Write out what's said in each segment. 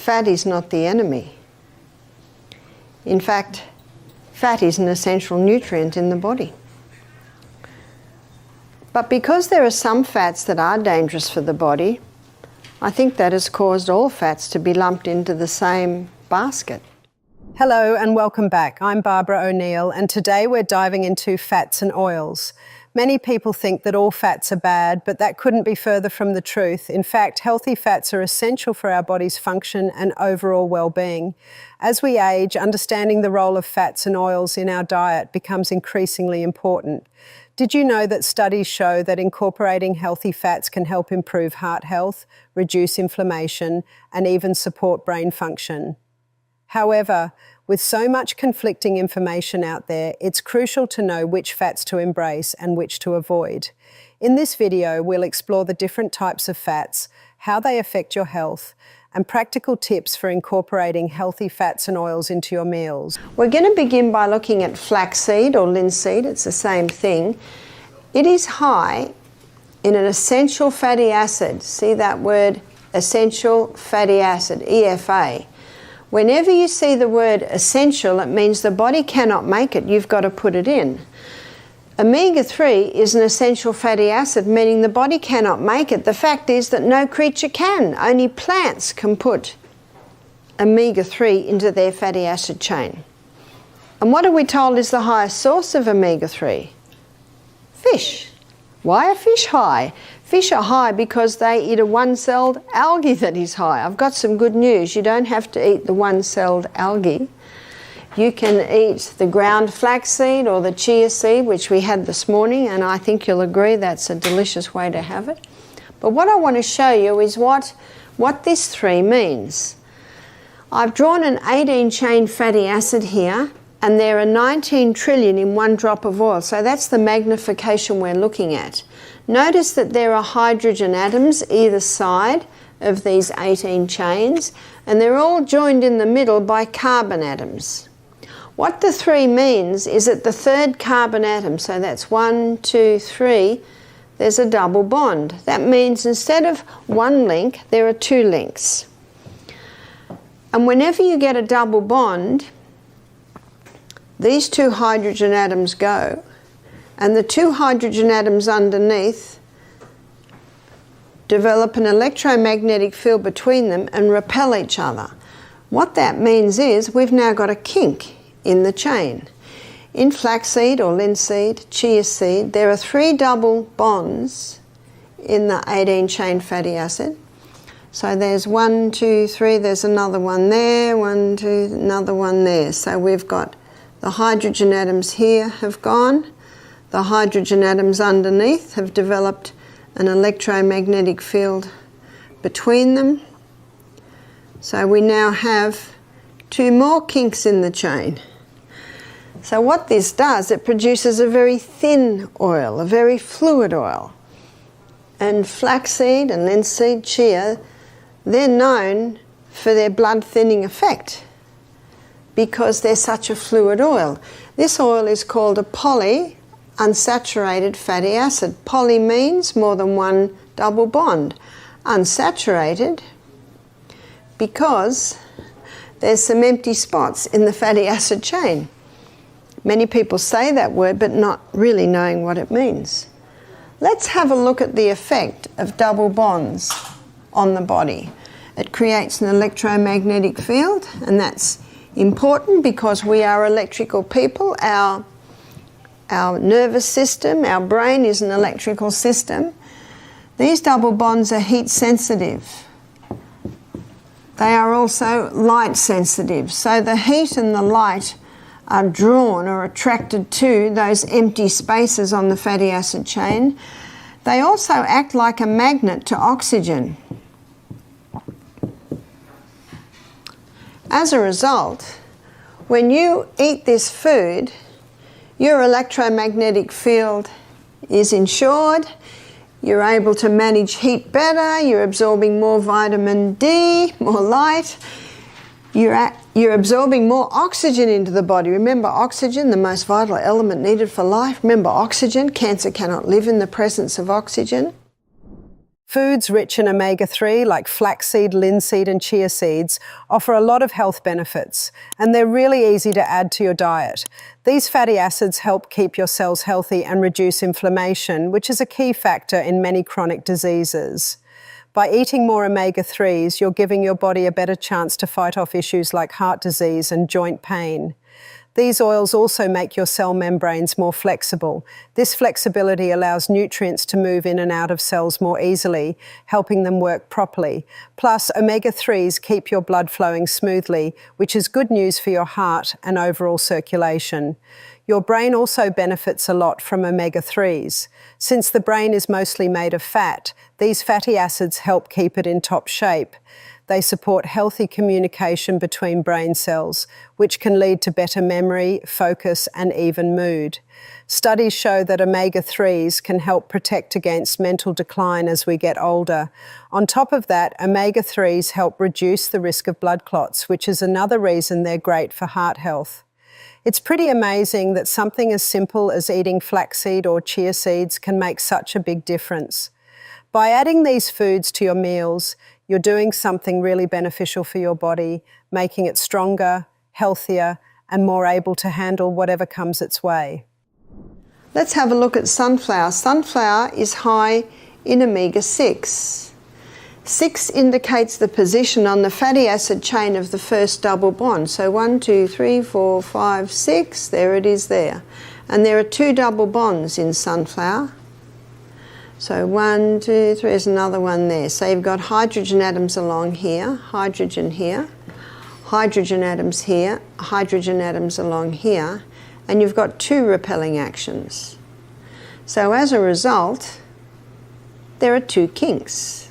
fat is not the enemy. In fact, fat is an essential nutrient in the body. But because there are some fats that are dangerous for the body, I think that has caused all fats to be lumped into the same basket. Hello and welcome back. I'm Barbara O'Neill, and today we're diving into fats and oils. Many people think that all fats are bad, but that couldn't be further from the truth. In fact, healthy fats are essential for our body's function and overall well-being. As we age, understanding the role of fats and oils in our diet becomes increasingly important. Did you know that studies show that incorporating healthy fats can help improve heart health, reduce inflammation, and even support brain function? However, with so much conflicting information out there, it's crucial to know which fats to embrace and which to avoid. In this video, we'll explore the different types of fats, how they affect your health, and practical tips for incorporating healthy fats and oils into your meals. We're going to begin by looking at flaxseed or linseed. It's the same thing. It is high in an essential fatty acid. See that word, essential fatty acid, EFA. Whenever you see the word essential, it means the body cannot make it. You've got to put it in. Omega-3 is an essential fatty acid, meaning the body cannot make it. The fact is that no creature can. Only plants can put omega-3 into their fatty acid chain. And what are we told is the highest source of omega-3? Fish. Why are fish high? Fish are high because they eat a one-celled algae that is high. I've got some good news. You don't have to eat the one-celled algae. You can eat the ground flaxseed or the chia seed, which we had this morning, and I think you'll agree that's a delicious way to have it. But what I want to show you is what this 3 means. I've drawn an 18-chain fatty acid here, and there are 19 trillion in one drop of oil, so that's the magnification we're looking at. Notice that there are hydrogen atoms either side of these 18 chains, and they're all joined in the middle by carbon atoms. What the 3 means is that the third carbon atom, so that's 1, 2, 3, there's a double bond. That means instead of one link, there are 2 links. And whenever you get a double bond, these 2 hydrogen atoms go, and the 2 hydrogen atoms underneath develop an electromagnetic field between them and repel each other. What that means is we've now got a kink in the chain. In flaxseed or linseed, chia seed, there are 3 double bonds in the 18-chain fatty acid. So there's 1, 2, 3, there's another one there, 1, 2, another one there. So we've got the hydrogen atoms here have gone. The hydrogen atoms underneath have developed an electromagnetic field between them. So we now have 2 more kinks in the chain. So what this does, it produces a very thin oil, a very fluid oil. And flaxseed and linseed, chia, they're known for their blood thinning effect because they're such a fluid oil. This oil is called a unsaturated fatty acid. Poly means more than one double bond. Unsaturated because there's some empty spots in the fatty acid chain. Many people say that word but not really knowing what it means. Let's have a look at the effect of double bonds on the body. It creates an electromagnetic field, and that's important because we are electrical people. Our nervous system, our brain is an electrical system. These double bonds are heat sensitive. They are also light sensitive. So the heat and the light are drawn or attracted to those empty spaces on the fatty acid chain. They also act like a magnet to oxygen. As a result, when you eat this food, your electromagnetic field is ensured, you're able to manage heat better, you're absorbing more vitamin D, more light, you're absorbing more oxygen into the body. Remember oxygen, the most vital element needed for life. Remember oxygen, cancer cannot live in the presence of oxygen. Foods rich in omega-3 like flaxseed, linseed and chia seeds offer a lot of health benefits, and they're really easy to add to your diet. These fatty acids help keep your cells healthy and reduce inflammation, which is a key factor in many chronic diseases. By eating more omega-3s, you're giving your body a better chance to fight off issues like heart disease and joint pain. These oils also make your cell membranes more flexible. This flexibility allows nutrients to move in and out of cells more easily, helping them work properly. Plus, omega-3s keep your blood flowing smoothly, which is good news for your heart and overall circulation. Your brain also benefits a lot from omega-3s. Since the brain is mostly made of fat, these fatty acids help keep it in top shape. They support healthy communication between brain cells, which can lead to better memory, focus, and even mood. Studies show that omega-3s can help protect against mental decline as we get older. On top of that, omega-3s help reduce the risk of blood clots, which is another reason they're great for heart health. It's pretty amazing that something as simple as eating flaxseed or chia seeds can make such a big difference. By adding these foods to your meals, you're doing something really beneficial for your body, making it stronger, healthier, and more able to handle whatever comes its way. Let's have a look at sunflower. Sunflower is high in omega-6. 6 indicates the position on the fatty acid chain of the first double bond. So 1, 2, 3, 4, 5, 6, there it is there. And there are 2 double bonds in sunflower. So 1, 2, 3, there's another one there. So you've got hydrogen atoms along here, hydrogen here, hydrogen atoms here, hydrogen atoms along here, and you've got 2 repelling actions. So as a result, there are 2 kinks.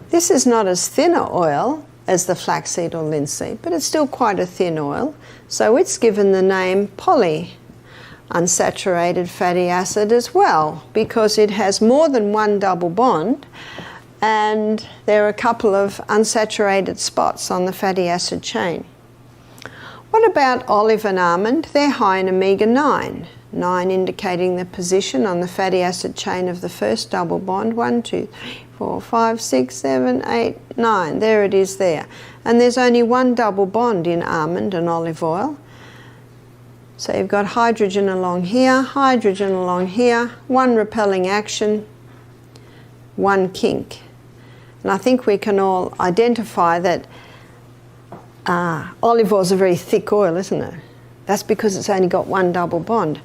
This is not as thin an oil as the flaxseed or linseed, but it's still quite a thin oil, so it's given the name unsaturated fatty acid as well, because it has more than 1 double bond and there are a couple of unsaturated spots on the fatty acid chain. What about olive and almond? They're high in omega-9, 9 indicating the position on the fatty acid chain of the first double bond. 1, 2, 3, 4, 5, 6, 7, 8, 9. There it is there. And there's only 1 double bond in almond and olive oil. So you've got hydrogen along here, 1 repelling action, 1 kink. And I think we can all identify that olive oil is a very thick oil, isn't it? That's because it's only got 1 double bond.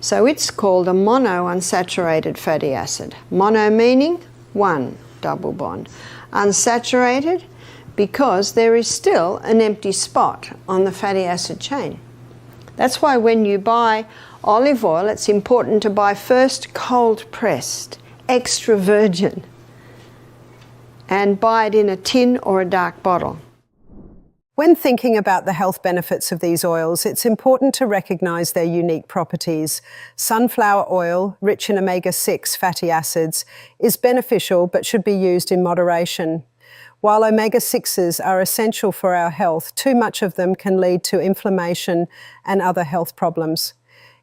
So it's called a monounsaturated fatty acid. Mono meaning 1 double bond. Unsaturated because there is still an empty spot on the fatty acid chain. That's why when you buy olive oil, it's important to buy first cold pressed, extra virgin, and buy it in a tin or a dark bottle. When thinking about the health benefits of these oils, it's important to recognize their unique properties. Sunflower oil, rich in omega-6 fatty acids, is beneficial but should be used in moderation. While omega-6s are essential for our health, too much of them can lead to inflammation and other health problems.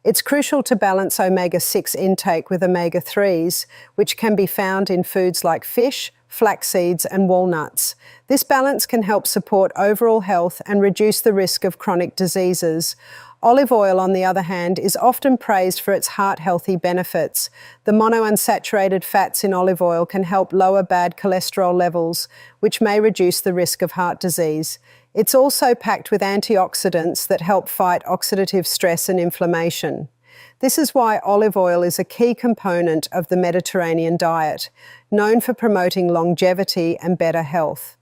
It's crucial to balance omega-6 intake with omega-3s, which can be found in foods like fish, flax seeds and walnuts. This balance can help support overall health and reduce the risk of chronic diseases. Olive oil, on the other hand, is often praised for its heart-healthy benefits. The monounsaturated fats in olive oil can help lower bad cholesterol levels, which may reduce the risk of heart disease. It's also packed with antioxidants that help fight oxidative stress and inflammation. This is why olive oil is a key component of the Mediterranean diet, known for promoting longevity and better health.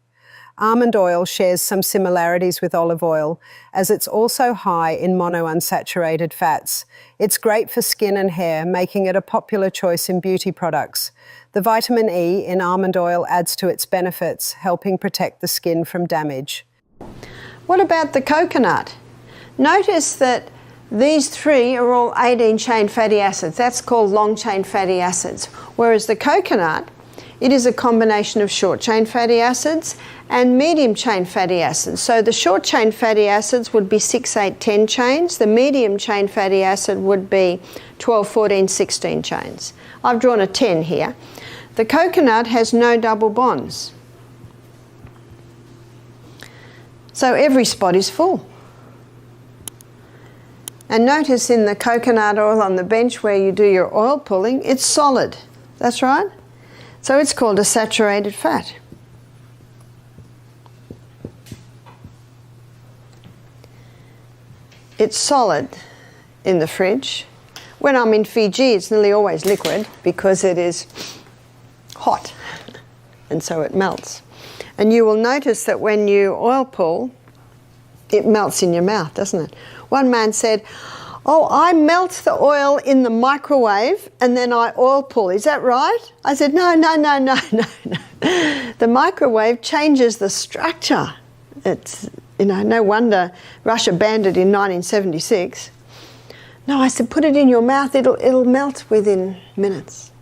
Almond oil shares some similarities with olive oil, as it's also high in monounsaturated fats. It's great for skin and hair, making it a popular choice in beauty products. The vitamin E in almond oil adds to its benefits, helping protect the skin from damage. What about the coconut? Notice that these 3 are all 18-chain fatty acids. That's called long-chain fatty acids. Whereas the coconut, it is a combination of short-chain fatty acids and medium-chain fatty acids. So the short-chain fatty acids would be 6, 8, 10 chains. The medium-chain fatty acid would be 12, 14, 16 chains. I've drawn a 10 here. The coconut has no double bonds. So every spot is full. And notice in the coconut oil on the bench where you do your oil pulling, it's solid. That's right. So it's called a saturated fat. It's solid in the fridge. When I'm in Fiji, it's nearly always liquid because it is hot and so it melts. And you will notice that when you oil pull, it melts in your mouth, doesn't it? One man said, "Oh, I melt the oil in the microwave and then I oil pull. Is that right?" I said, no. The microwave changes the structure. It's, no wonder Russia banned it in 1976. No, I said, put it in your mouth, it'll melt within minutes.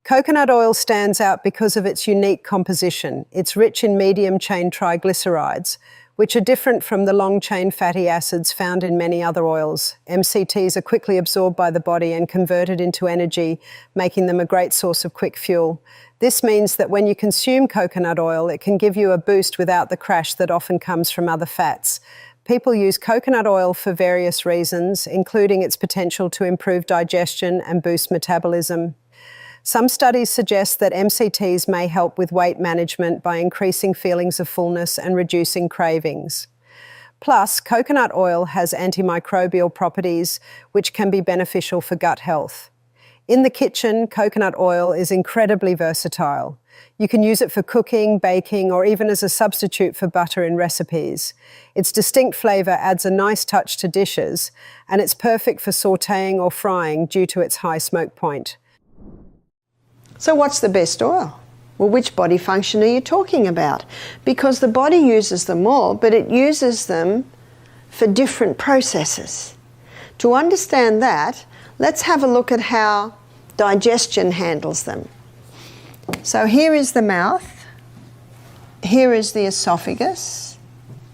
Coconut oil stands out because of its unique composition. It's rich in medium-chain triglycerides, which are different from the long-chain fatty acids found in many other oils. MCTs are quickly absorbed by the body and converted into energy, making them a great source of quick fuel. This means that when you consume coconut oil, it can give you a boost without the crash that often comes from other fats. People use coconut oil for various reasons, including its potential to improve digestion and boost metabolism. Some studies suggest that MCTs may help with weight management by increasing feelings of fullness and reducing cravings. Plus, coconut oil has antimicrobial properties which can be beneficial for gut health. In the kitchen, coconut oil is incredibly versatile. You can use it for cooking, baking, or even as a substitute for butter in recipes. Its distinct flavour adds a nice touch to dishes, and it's perfect for sautéing or frying due to its high smoke point. So what's the best oil? Well, which body function are you talking about? Because the body uses them all, but it uses them for different processes. To understand that, let's have a look at how digestion handles them. So here is the mouth, here is the esophagus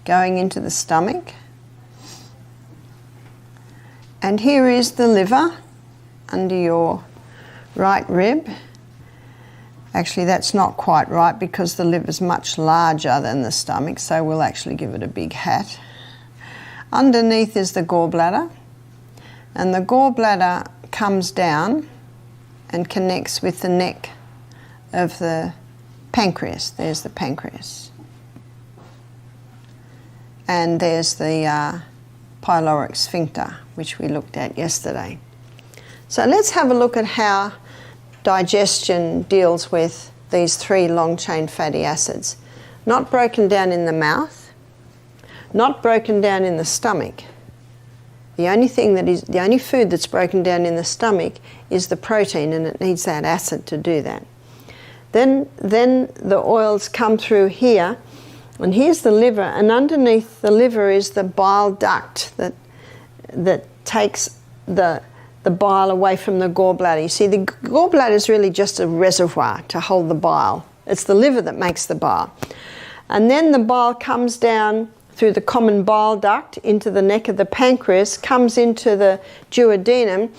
going into the stomach, and here is the liver under your right rib. Actually, that's not quite right because the liver is much larger than the stomach, so we'll actually give it a big hat. Underneath is the gallbladder, and the gallbladder comes down and connects with the neck of the pancreas. There's the pancreas. And there's the pyloric sphincter, which we looked at yesterday. So let's have a look at how digestion deals with these three long-chain fatty acids. Not broken down in the mouth, not broken down in the stomach. The only food that's broken down in the stomach is the protein, and it needs that acid to do that. Then the oils come through here, and here's the liver, and underneath the liver is the bile duct that takes the bile away from the gallbladder. You see, the gallbladder is really just a reservoir to hold the bile. It's the liver that makes the bile. And then the bile comes down through the common bile duct into the neck of the pancreas, comes into the duodenum,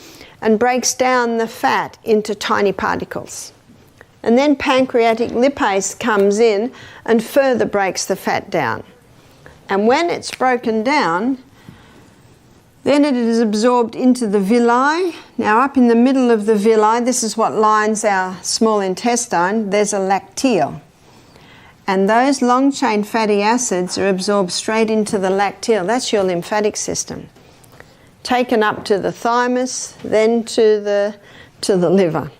and breaks down the fat into tiny particles. And then pancreatic lipase comes in and further breaks the fat down. And when it's broken down, then it is absorbed into the villi. Now up in the middle of the villi, this is what lines our small intestine, there's a lacteal. And those long-chain fatty acids are absorbed straight into the lacteal. That's your lymphatic system. Taken up to the thymus, then to the liver,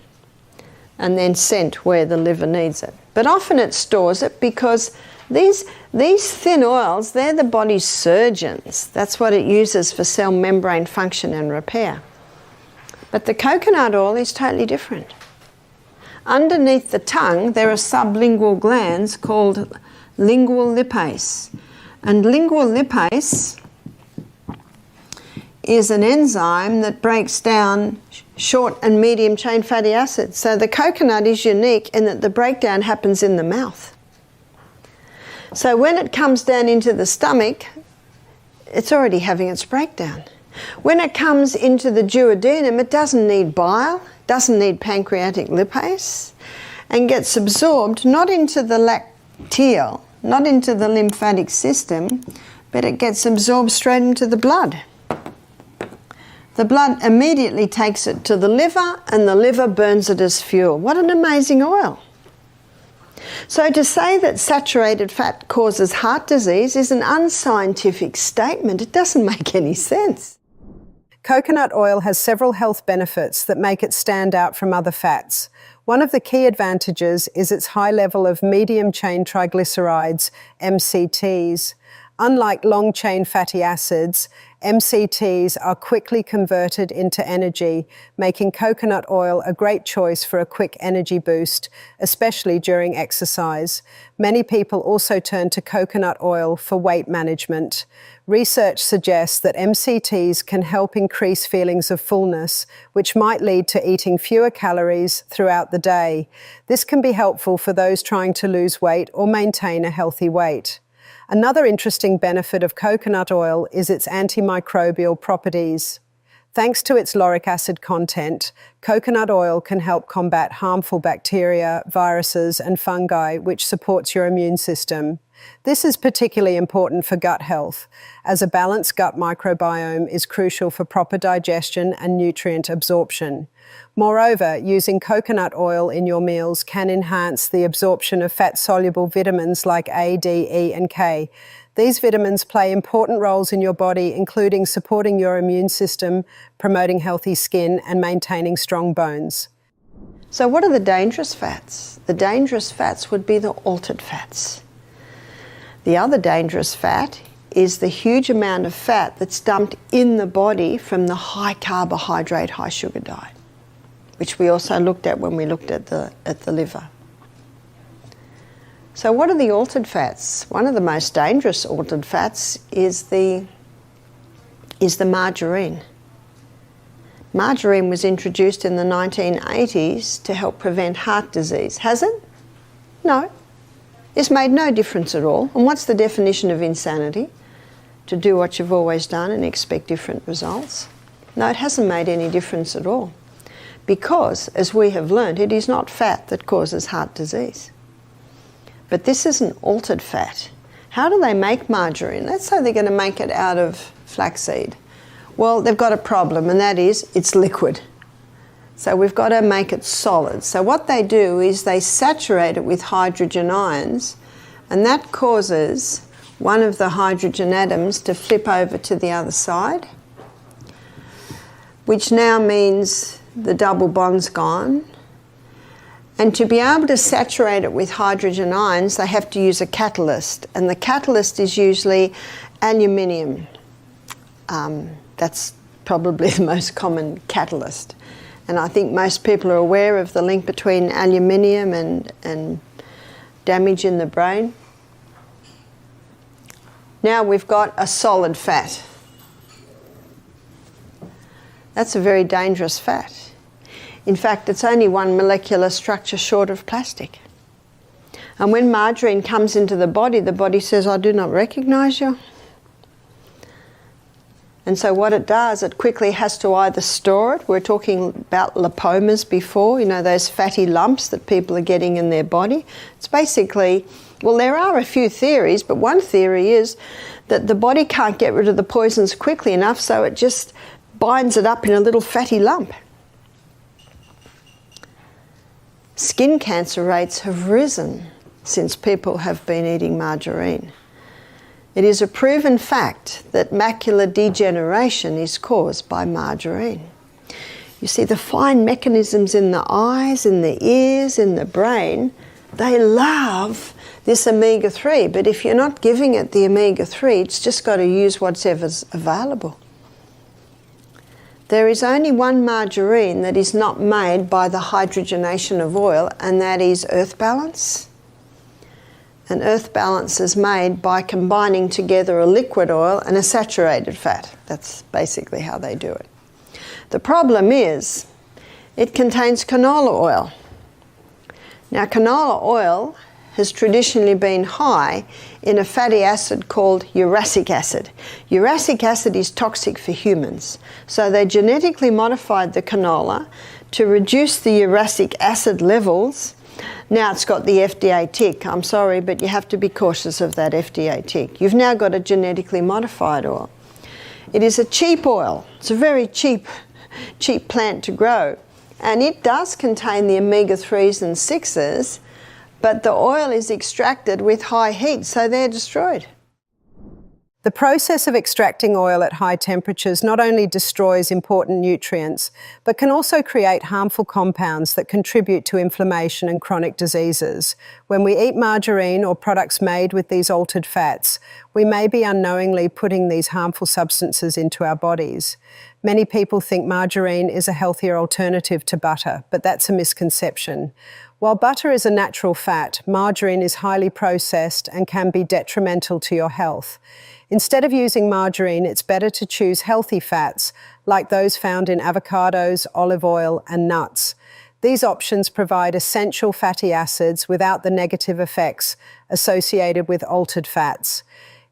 and then sent where the liver needs it. But often it stores it because these thin oils, they're the body's surgeons. That's what it uses for cell membrane function and repair. But the coconut oil is totally different. Underneath the tongue, there are sublingual glands called lingual lipase. And lingual lipase is an enzyme that breaks down short and medium chain fatty acids. So the coconut is unique in that the breakdown happens in the mouth. So when it comes down into the stomach, it's already having its breakdown. When it comes into the duodenum, it doesn't need bile, doesn't need pancreatic lipase, and gets absorbed not into the lacteal, not into the lymphatic system, but it gets absorbed straight into the blood. The blood immediately takes it to the liver, and the liver burns it as fuel. What an amazing oil. So to say that saturated fat causes heart disease is an unscientific statement. It doesn't make any sense. Coconut oil has several health benefits that make it stand out from other fats. One of the key advantages is its high level of medium-chain triglycerides, MCTs. Unlike long-chain fatty acids, MCTs are quickly converted into energy, making coconut oil a great choice for a quick energy boost, especially during exercise. Many people also turn to coconut oil for weight management. Research suggests that MCTs can help increase feelings of fullness, which might lead to eating fewer calories throughout the day. This can be helpful for those trying to lose weight or maintain a healthy weight. Another interesting benefit of coconut oil is its antimicrobial properties. Thanks to its lauric acid content, coconut oil can help combat harmful bacteria, viruses, and fungi, which supports your immune system. This is particularly important for gut health, as a balanced gut microbiome is crucial for proper digestion and nutrient absorption. Moreover, using coconut oil in your meals can enhance the absorption of fat-soluble vitamins like A, D, E, and K. These vitamins play important roles in your body, including supporting your immune system, promoting healthy skin, and maintaining strong bones. So what are the dangerous fats? The dangerous fats would be the altered fats. The other dangerous fat is the huge amount of fat that's dumped in the body from the high carbohydrate, high sugar diet, which we also looked at when we looked at the liver. So what are the altered fats? One of the most dangerous altered fats is the margarine. Margarine was introduced in the 1980s to help prevent heart disease. Has it? No. It's made no difference at all. And what's the definition of insanity? To do what you've always done and expect different results? No, it hasn't made any difference at all. Because, as we have learned, it is not fat that causes heart disease. But this is an altered fat. How do they make margarine? Let's say they're going to make it out of flaxseed. Well, they've got a problem, and that is it's liquid. So we've got to make it solid. So what they do is they saturate it with hydrogen ions, and that causes one of the hydrogen atoms to flip over to the other side, which now means the double bond's gone. And to be able to saturate it with hydrogen ions, they have to use a catalyst, and the catalyst is usually aluminium. That's probably the most common catalyst. And I think most people are aware of the link between aluminium and damage in the brain. Now we've got a solid fat. That's a very dangerous fat. In fact, it's only one molecular structure short of plastic. And when margarine comes into the body says, "I do not recognize you." And so what it does, it quickly has to either store it. We're talking about lipomas before, you know, those fatty lumps that people are getting in their body. It's basically, well, there are a few theories, but one theory is that the body can't get rid of the poisons quickly enough, so it just binds it up in a little fatty lump. Skin cancer rates have risen since people have been eating margarine. It is a proven fact that macular degeneration is caused by margarine. You see, the fine mechanisms in the eyes, in the ears, in the brain, they love this omega-3, but if you're not giving it the omega-3, it's just got to use whatever's available. There is only one margarine that is not made by the hydrogenation of oil, and that is Earth Balance. And Earth Balance is made by combining together a liquid oil and a saturated fat. That's basically how they do it. The problem is it contains canola oil. Now, canola oil has traditionally been high in a fatty acid called uracic acid. Uracic acid is toxic for humans. So they genetically modified the canola to reduce the uric acid levels. Now it's got the FDA tick. I'm sorry, but you have to be cautious of that FDA tick. You've now got a genetically modified oil. It is a cheap oil. It's a very cheap plant to grow. And it does contain the omega-3s and 6s, but the oil is extracted with high heat, so they're destroyed. The process of extracting oil at high temperatures not only destroys important nutrients, but can also create harmful compounds that contribute to inflammation and chronic diseases. When we eat margarine or products made with these altered fats, we may be unknowingly putting these harmful substances into our bodies. Many people think margarine is a healthier alternative to butter, but that's a misconception. While butter is a natural fat, margarine is highly processed and can be detrimental to your health. Instead of using margarine, it's better to choose healthy fats like those found in avocados, olive oil, and nuts. These options provide essential fatty acids without the negative effects associated with altered fats.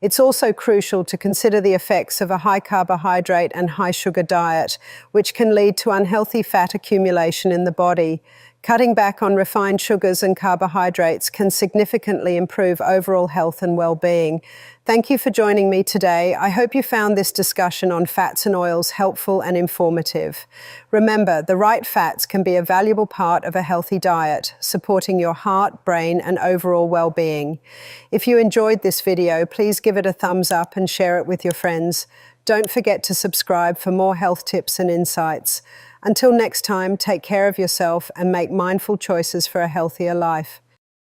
It's also crucial to consider the effects of a high carbohydrate and high sugar diet, which can lead to unhealthy fat accumulation in the body. Cutting back on refined sugars and carbohydrates can significantly improve overall health and well-being. Thank you for joining me today. I hope you found this discussion on fats and oils helpful and informative. Remember, the right fats can be a valuable part of a healthy diet, supporting your heart, brain, and overall well-being. If you enjoyed this video, please give it a thumbs up and share it with your friends. Don't forget to subscribe for more health tips and insights. Until next time, take care of yourself and make mindful choices for a healthier life.